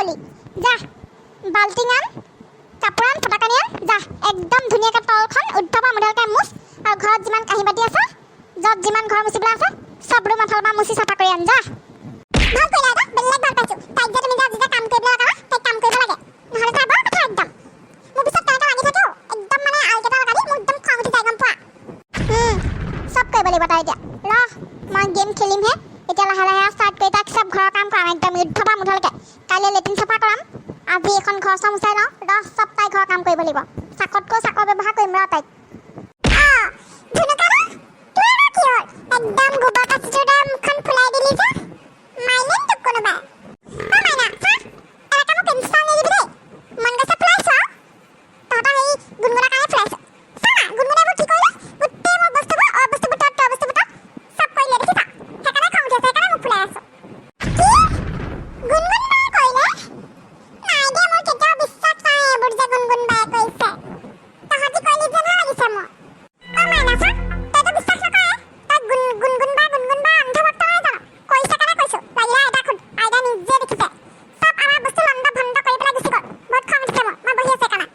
কলি যা বাল্টিং আন কাপোৰ আন ফটাকানি আন যা একদম ধুনীয়াকৈ তলখন উদ্ধপা মুধলকৈ মুচ আৰু ঘৰত যিমান কাঁহী বাতি আছে য'ত যিমান ঘৰ মুচিবলৈ আছে চব ৰুম এফালৰ পৰা মুচি চাফা কৰি আন যা ভাল কৰিলা বেলেগ ভাল পাইছোঁ তাইক যে তুমি যে কাম কৰিবলৈ লগা তাইক কাম কৰিব লাগে নহ'লে তাৰ বৰ কথা একদম মোৰ পিছত তেনেকৈ লাগি থাকো একদম মানে আলকেইটা লগাই মোৰ একদম খং উঠি যায় গম পোৱা চব কৰিব লাগিব তাই এতিয়া ৰ মই গেম খেলিমহে এতিয়া লাহে লাহে ষ্টাৰ্ট কৰি তাক চব ঘৰৰ কাম কৰাম একদম উদ্ধপা মুধলকৈ কাইলৈ লেট্ৰিন চাফা কৰাম আজি এখন ঘৰ চৰ মুচাই লওঁ ৰ চব তাই ঘৰৰ কাম কৰিব লাগিব চাকতকৈ চাকৰ ব্যৱহাৰ কৰিম ৰ তাইক একদম গোবৰ কাচিটোৰ দ্বাৰা মুখখন ফুলাই দিলি যে মাইনে তোক কোনোবাই মাইনা চা এটা মোক ইনষ্টাল নিদিবি দেই মন গৈছে ফুলাইছো তহঁতৰ সেই গুণগুণাৰ কাৰণে ফুলাইছো চা গুণগুণাবোৰ কি কৰিলে গোটেই মোৰ বস্তুবোৰ চব কৰিলে দেখিছা সেইকাৰণে খং উঠি আছে সেইকাৰণে মোক ফুলাই আছো গুণগুণ বায়ে কৰিলে নাই দে মোৰ কেতিয়াও বিশ্বাস নাই এইবোৰ যে গুণগুণ বায়ে কৰিছে তহঁতি কৰিলি যে ভাল লাগিছে মোৰ মাইনা চা তইতো বিশ্বাস নকৰে গুণগুণ বা অন্ধভক্ত নহয় জানো কৰিছে কাৰণে কৈছো লাগিলে আইতা খুদ আইতা নিজে দেখিছে চব আমাৰ বস্তু লণ্ড ভণ্ড কৰি পেলাই গুচি গ'ল বহুত খং উঠিছে মই বহি আছে কাৰণে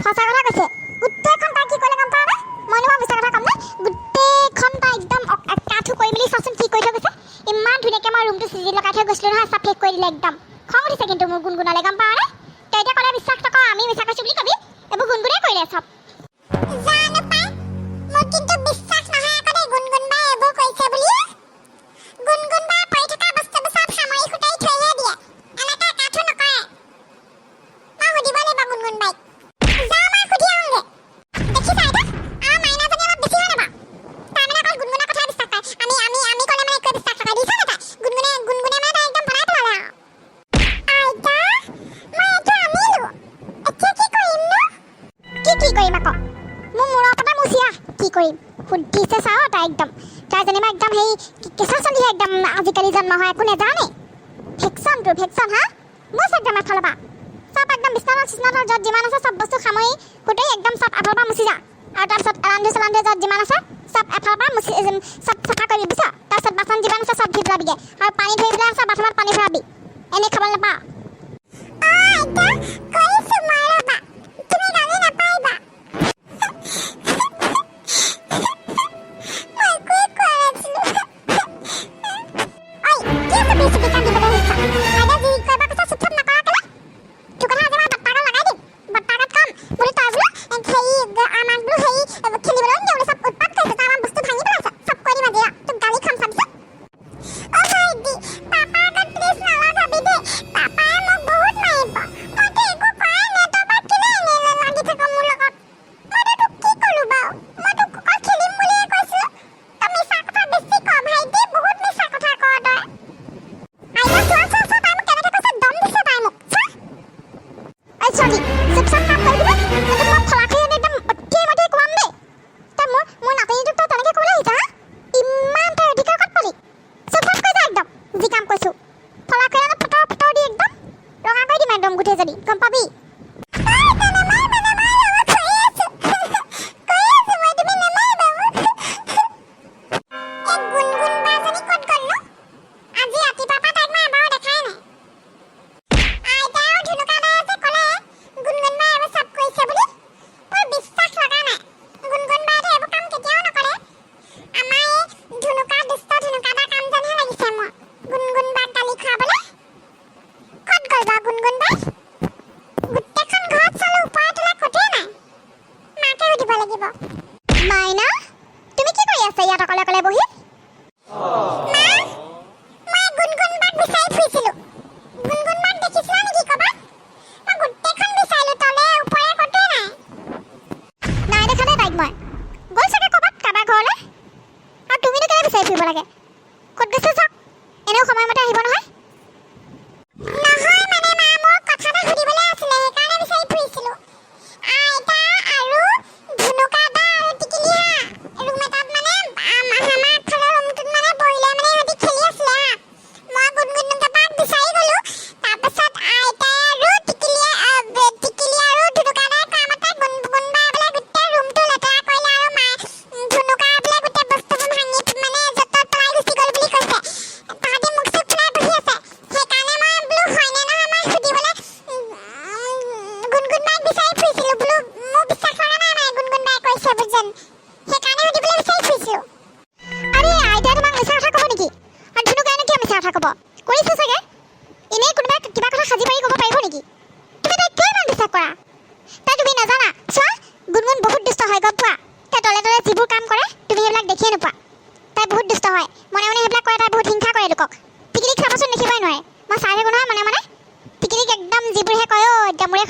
সঁচা কথা কৈছে গোটেইখন তাই কি কৰিলে গম পাৱ নে মইনো মই মিছা কথা ক'ম নে গোটেইখন তাই একদম কাঠো কৰি মেলি চাচোন কি কৰি থৈ গৈছে ইমান ধুনীয়াকৈ মই ৰুমটো চিজি লগাই থৈ গৈছিলোঁ নহয় চব শেষ কৰি দিলে একদম খং উঠিছে কিন্তু মোৰ গুণগুণলৈ গম পাৱ নে তই এতিয়া ক'লে বিশ্বাস নকৰ আমি মিছা কৈছোঁ বুলি কবি এইবোৰ গুণগুণে কৰিলে চব জানো পাই মোৰ কিন্তু বিশ্বাস নহয় আকৌ দেই গুণগুণ বাই এইবোৰ কৰিছে বুলি গুণগুণ বাই পৰি থকা বস্তুবোৰ চব সামৰি সুটাই থৈহে দিয়ে এনেকৈ কাঠো নকৰে মই সুধিব লাগিব গুণগুণ বাইক যা মই সুধি আহোঁগৈ দেখিছা এতিয়া আমাৰ মাইনাজনী অলপ বেছি হয় নাবা তাৰ মানে অকল গুণগুণৰ কথা বিশ্বাস পায় আমি ক'লে মানে একোৱে বিশ্বাস নকৰে দিছা নে তাই গুণগুণে মানে তাই একদম বনাই পেলালে আৰু আইতা মই এইটো আনিলোঁ এতিয়া কি কৰিমনো কি কৰিম আকৌ মোৰ মূৰৰ ওপৰতে মুচি আহ কি কৰিম সুধিছে চাওঁ তাই একদম তাই যেনিবা একদম সেই কেঁচা চলিহে একদম আজিকালি জন্ম হয় একো নেজানে ভেকচন হা মুচ একদম এফালৰ পৰা চব একদম বিছনাত য'ত যিমান আছে চব বস্তু সামৰি গোটেই একদম চব এফালৰ পৰা মুচি যা আৰু তাৰপিছত এলান্ধু য'ত যিমান আছে চব এফালৰ পৰা মুচি চব চাফা কৰি বুজিছ তাৰপিছত বাচন যিমান আছে চব ধুই পেলাবিগৈ আৰু পানী ধৰিবলৈ আছে বাচনত পানী ভৰাবি এনেই খাবলৈ নাপাওঁ কৰিছোঁ মই ৰ'বা তুমি গালি নাপাৰিবা গম পাবি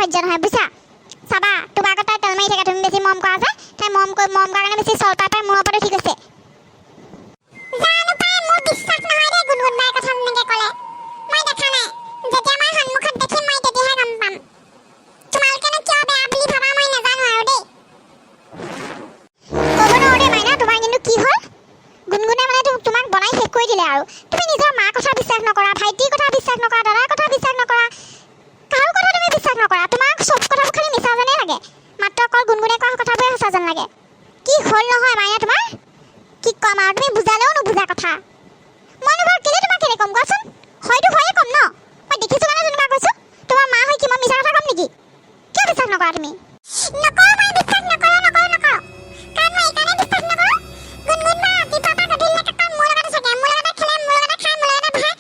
সহ্য নহয় বুজিছা চাবা তোমাৰ আগত তাই তেল মাৰি থাকে তুমি বেছি মৰম কৰা যে তাই মৰম কৰা কাৰণে বেছি চল পাই মূৰৰ ওপৰত উঠি গৈছে জানো পাই মোৰ বিশ্বাস নহয় দেই গুণগুণ বাই কথা এনেকৈ ক'লে মই দেখা নাই যেতিয়া মই সন্মুখত দেখিম মই তেতিয়াহে গম পাম তোমালোকেনো কিয় বেয়া বুলি ভাবা মই নাজানো আৰু দেই ক'ব নোৱাৰো দেই মাইনা তোমাৰ কিন্তু কি হ'ল গুণগুণে মানে তোমাক বনাই শেষ কৰি দিলে আৰু তুমি নিজৰ মাৰ কথা বিশ্বাস নকৰা ভাইটিৰ কথা বিশ্বাস নকৰা দাদাৰ কথা বিশ্বাস নকৰা কাৰো কথা তুমি বিশ্বাস নকৰা তোমাক চব কথাবোৰ খালি মিছা যেনেই লাগে মাত্ৰ অকল গুণগুণে কোৱা কথাবোৰে সঁচা যেন লাগে কি হ'ল নহয় মাইনা তোমাৰ কি ক'ম আৰু তুমি বুজালেও নুবুজা কথা মইনো বাৰু কেলে তোমাক কেলে ক'ম কোৱাচোন হয়তো হয়ে ক'ম ন মই দেখিছোঁ কাৰণে যেনিবা কৈছোঁ তোমাৰ মা হৈ কি মই মিছা কথা ক'ম নেকি কিয় বিশ্বাস নকৰা তুমি নকৰোঁ মই বিশ্বাস নকৰোঁ কাৰণ মই এইকাৰণে বিশ্বাস নকৰোঁ গুণগুণ বা ৰাতিপুৱা পৰা গধূলিলৈকে তাই মোৰ লগতে থাকে মোৰ লগতে খেলে মোৰ লগতে খায় মোৰ লগতে বহে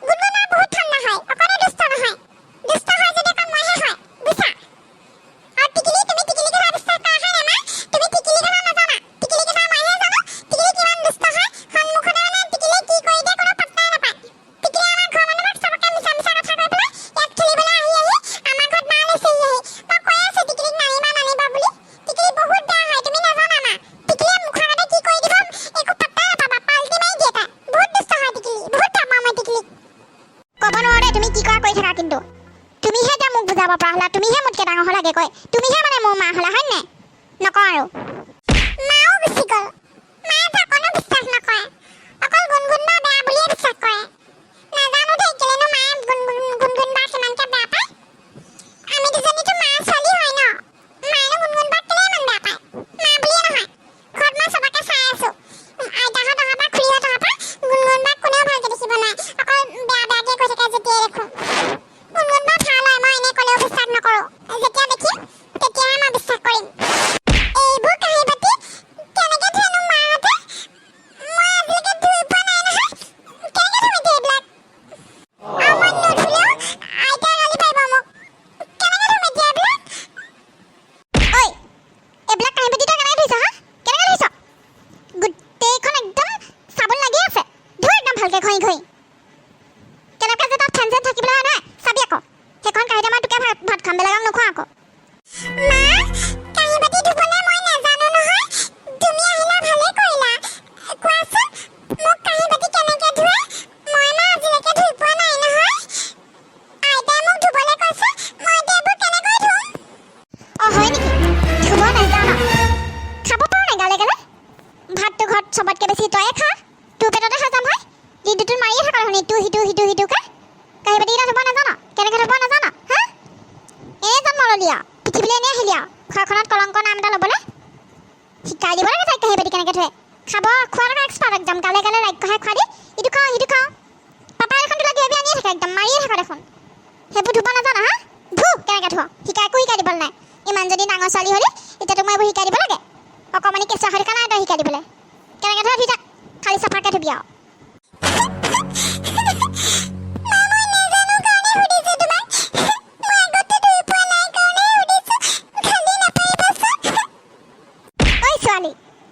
গুণগুণ বা বহুত ঠাণ্ডা হয় অকণো দুষ্ট নহয় দুষ্ট হয় যদি অকল মইহে হয় বুজিছা আৰু টিকিলি তুমি টিকিলি কথা বিশ্বাস কৰা হয় নে মা তুমি টিকিলি কথা নাজানা টিকিলি কথা মইহে জানো টিকিলি কিমান দুষ্ট হয় সন্মুখতে মানে টিকিলি কি কৰি দিয়ে কোনো পাত্তাই নাপায় টিকিলি আমাৰ ঘৰ মানুহক চবকে মিছা মিছা কথা কৈ পেলাই ইয়াত খেলিবলৈ আহি আমাৰ ঘৰত মা লৈছেহি মই কৈ আছোঁ টিকিলিক নানিবা বুলি টিকিলি বহুত বেয়া হয় তুমি নাজানা মা টিকিলিয়ে মুখৰ আগতে কি কৰি দিব একো পাত্তাই নাপাবা পাল্টি মাৰি দিয়ে তাই বহুত দুষ্ট হয় টিকিলি বহুত বেয়া পাওঁ মই টিকিলিক ক'ব নোৱাৰো দেই তুমি কি কৰা কৰি থাকা কিন্তু তুমিহে এতিয়া মোক বুজাব পৰা হ'লা তুমিহে মোতকৈ ডাঙৰ হ'লাগে কয় তুমিহে মানে মোৰ মা হ'লা হয় নাই নকওঁ আৰু মাও গুচি গ'ল মায়ে অকণো বিশ্বাস নকৰে অকল গুণগুণ বা বেয়া বুলিয়ে বিশ্বাস কৰে নাজানো দেই কেলেনো মায়ে গুণগুণ বা কিমানকৈ বেয়া পায় আমি দুজনীতো মা ছোৱালী হয় ন মায়েনো গুণগুণ বাক কেলে ইমান বেয়া পায় মা বুলিয়ে নহয় ঘৰত মই চবকে চাই আছোঁ আইতাহঁত অহাৰ পৰা খুৰীহঁত অহাৰ পৰা গুণগুণ বাক কোনেও ভালকৈ দেখিব নোৱাৰে অকল বেয়াকৈ কৈ থাকে যেতিয়াই দেখোঁ গুণগুণ বা ভাল হয় মই এনেই ক'লেও বিশ্বাস নকৰোঁ যেতিয়া দেখিম তেতিয়াহে মই বিশ্বাস কৰিম এইবোৰ কাঁহী বাতি কেনেকৈ ধুৱেনো মাহঁতে মই আজিলৈকে ধুই পোৱা নাই নহয় কেনেকৈ ধুই দিয়ে এইবিলাক আৰু মই নুধুলেও আইতাই গালি পাৰিব মোক কেনেকৈ ধুম এতিয়া এইবিলাক ঐ এইবিলাক কাঁহী বাতি তই কেনেকৈ ধুইছ হা কেনেকৈ ধুইছ গোটেইখন একদম চাবোন লাগি আছে ধুই একদম ভালকৈ ঘঁহি কেনেকৈ যে তাত ফেন চেন থাকিবলৈ হয় নহয় চাবি আকৌ সেইখন কাঁহীতে মই তোকে ভাত খাম বেলেগক নোখোৱা আকৌ মা কাঁহী বাতি ধুবলৈ মই নাজানো নহয় তুমি আহিলা ভালে কৰিলা কোৱাচোন মোক কাঁহী বাতি কেনেকৈ ধুৱে মই আজিলৈকে ধুই পোৱা নাই নহয় আইতাই মোক ধুবলৈ কৈছে মই এতিয়া এইবোৰ কেনেকৈ ধুম অঁ হয় নেকি ধুব নাজানো খাব পাৰ নাই গালে গালে ভাতটো ঘৰত চবতকৈ বেছি তয়ে খা তোৰ পেটতে হজম হয় দিনটোত মাৰিয়ে থাক দেখোন সিটোকে কাঁহী বাতিকেইটা ধুব নাজানো কেনেকৈ ধুব নাজানো হা এনেই জন্ম ল'লি আৰু পৃথিৱীলৈ এনেই আহিলি আৰু ঘৰখনত কলংক নাম এটা ল'বলৈ শিকাই দিব লাগে তাইক কাঁহী বাতি কেনেকৈ ধুৱে খোৱাৰ কাৰণে এক্সপাৰ্ট একদম গালে ৰাক্ষসাই খোৱা দি ইটো খাওঁ সিটো খাওঁ পাপাই দেখোন তোলা কিবা আনিয়ে থাকে একদম মাৰিয়ে থাকা দেখোন সেইবোৰ ধুব নাজানো হা ধু কেনেকৈ ধুৱ একো শিকাই দিবলৈ নাই ইমান যদি ডাঙৰ ছোৱালী হ'লি এতিয়াতো মই এইবোৰ শিকাই দিব লাগে অকণমানি কেঁচুৱা হৈ থকা নাই তই শিকাই দিবলৈ কেনেকৈ ধুৱ ধুই থাক খালি চাফাকৈ ধুবি আৰু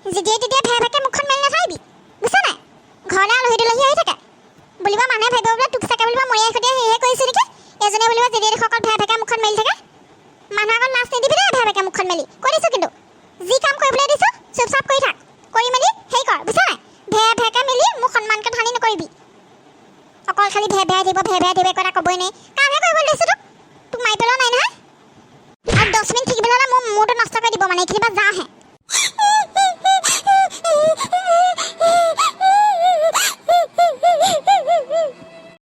যেতিয়াই তেতিয়াই ভেকে মুখখন মেলি নাথাকিবি বুজিছ নাই ঘৰলৈ আলহী দুলহী আহি থাকে বুলিব মানুহে ভাবিব বোলে তোক চাগে বুলিব মৰিয়াই সৈতে সেয়ে কৰিছোঁ নেকি এজনে বুলিব যেতিয়াই দেখোঁ অকল ভেকে মুখখন মেলি থাকে মানুহ আগত লাজ নিদিবি দেই ভেকে মুখখন মেলি কৈ দিছোঁ কিন্তু যি কাম কৰিবলৈ দিছোঁ চুপচাপ কৰি থাক কৰি মেলি হেৰি কৰ বুজিছ নাই ভেকে মেলি মোক সন্মানকৈ ধানি নকৰিবি অকল খালি ভে থাকিব কথা ক'বই নাই